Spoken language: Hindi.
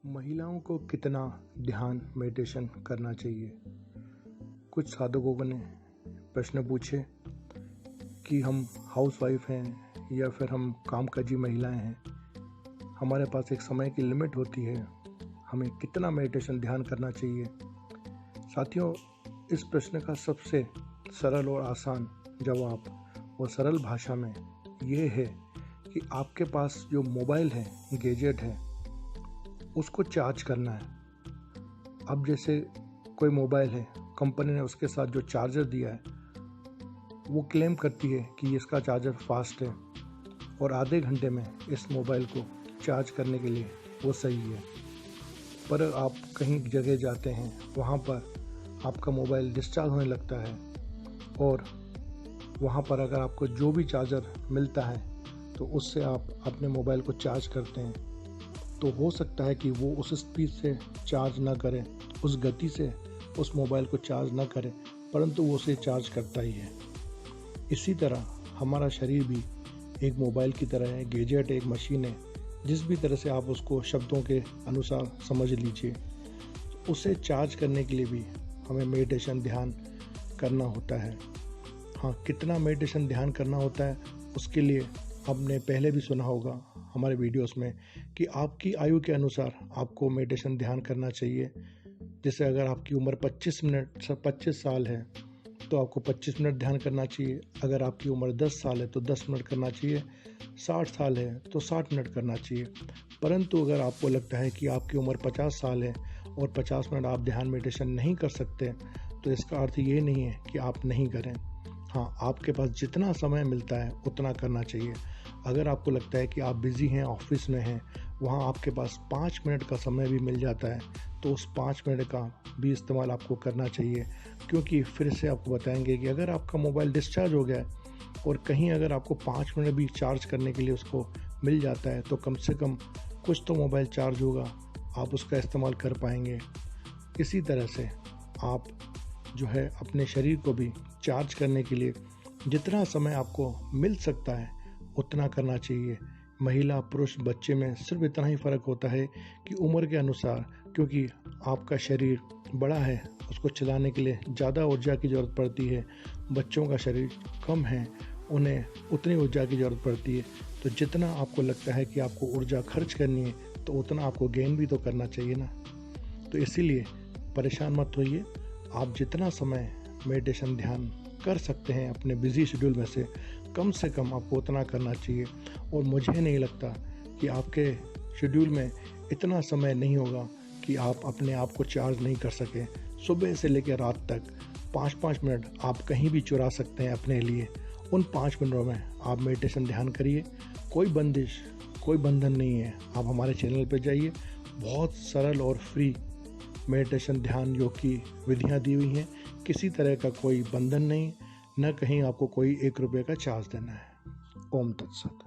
महिलाओं को कितना ध्यान मेडिटेशन करना चाहिए। कुछ साधकों ने प्रश्न पूछे कि हम हाउसवाइफ हैं या फिर हम कामकाजी महिलाएं हैं, हमारे पास एक समय की लिमिट होती है, हमें कितना मेडिटेशन ध्यान करना चाहिए। साथियों, इस प्रश्न का सबसे सरल और आसान जवाब और सरल भाषा में ये है कि आपके पास जो मोबाइल है, गैजेट है, उसको चार्ज करना है। अब जैसे कोई मोबाइल है, कंपनी ने उसके साथ जो चार्जर दिया है वो क्लेम करती है कि इसका चार्जर फास्ट है और आधे घंटे में इस मोबाइल को चार्ज करने के लिए वो सही है। पर आप कहीं जगह जाते हैं, वहाँ पर आपका मोबाइल डिस्चार्ज होने लगता है और वहाँ पर अगर आपको जो भी चार्जर मिलता है तो उससे आप अपने मोबाइल को चार्ज करते हैं, तो हो सकता है कि वो उस स्पीड से चार्ज ना करे, उस गति से उस मोबाइल को चार्ज ना करे, परंतु वो उसे चार्ज करता ही है। इसी तरह हमारा शरीर भी एक मोबाइल की तरह है, गैजेट एक मशीन है। जिस भी तरह से आप उसको शब्दों के अनुसार समझ लीजिए, उसे चार्ज करने के लिए भी हमें मेडिटेशन ध्यान करना होता है। हाँ, कितना मेडिटेशन ध्यान करना होता है उसके लिए आपने पहले भी सुना होगा हमारे वीडियोस में कि आपकी आयु के अनुसार आपको मेडिटेशन ध्यान करना चाहिए। जैसे अगर आपकी उम्र 25 साल है तो आपको 25 मिनट ध्यान करना चाहिए। अगर आपकी उम्र 10 साल है तो 10 मिनट करना चाहिए। 60 साल है तो 60 मिनट करना चाहिए। परंतु अगर आपको लगता है कि आपकी उम्र 50 साल है और 50 मिनट आप ध्यान मेडिटेशन नहीं कर सकते, तो इसका अर्थ ये नहीं है कि आप नहीं करें। हाँ, आपके पास जितना समय मिलता है उतना करना चाहिए। अगर आपको लगता है कि आप बिज़ी हैं, ऑफिस में हैं, वहाँ आपके पास 5 मिनट का समय भी मिल जाता है, तो उस 5 मिनट का भी इस्तेमाल आपको करना चाहिए। क्योंकि फिर से आपको बताएंगे कि अगर आपका मोबाइल डिस्चार्ज हो गया है और कहीं अगर आपको 5 मिनट भी चार्ज करने के लिए उसको मिल जाता है, तो कम से कम कुछ तो मोबाइल चार्ज होगा, आप उसका इस्तेमाल कर पाएंगे। इसी तरह से आप जो है अपने शरीर को भी चार्ज करने के लिए जितना समय आपको मिल सकता है उतना करना चाहिए। महिला पुरुष बच्चे में सिर्फ इतना ही फ़र्क होता है कि उम्र के अनुसार, क्योंकि आपका शरीर बड़ा है, उसको चलाने के लिए ज़्यादा ऊर्जा की ज़रूरत पड़ती है। बच्चों का शरीर कम है, उन्हें उतनी ऊर्जा की ज़रूरत पड़ती है। तो जितना आपको लगता है कि आपको ऊर्जा खर्च करनी है, तो उतना आपको गेन भी तो करना चाहिए ना। तो इसीलिए परेशान मत होइए। आप जितना समय मेडिटेशन ध्यान कर सकते हैं अपने बिज़ी शेड्यूल में से कम आपको उतना करना चाहिए। और मुझे नहीं लगता कि आपके शेड्यूल में इतना समय नहीं होगा कि आप अपने आप को चार्ज नहीं कर सकें। सुबह से लेकर रात तक 5-5 मिनट आप कहीं भी चुरा सकते हैं अपने लिए। उन 5 मिनटों में आप मेडिटेशन ध्यान करिए। कोई बंदिश, कोई बंधन नहीं है। आप हमारे चैनल पर जाइए, बहुत सरल और फ्री मेडिटेशन ध्यान योग की विधियाँ दी हुई हैं। किसी तरह का कोई बंधन नहीं, न कहीं आपको कोई 1 रुपये का चार्ज देना है। ओम तत्सत।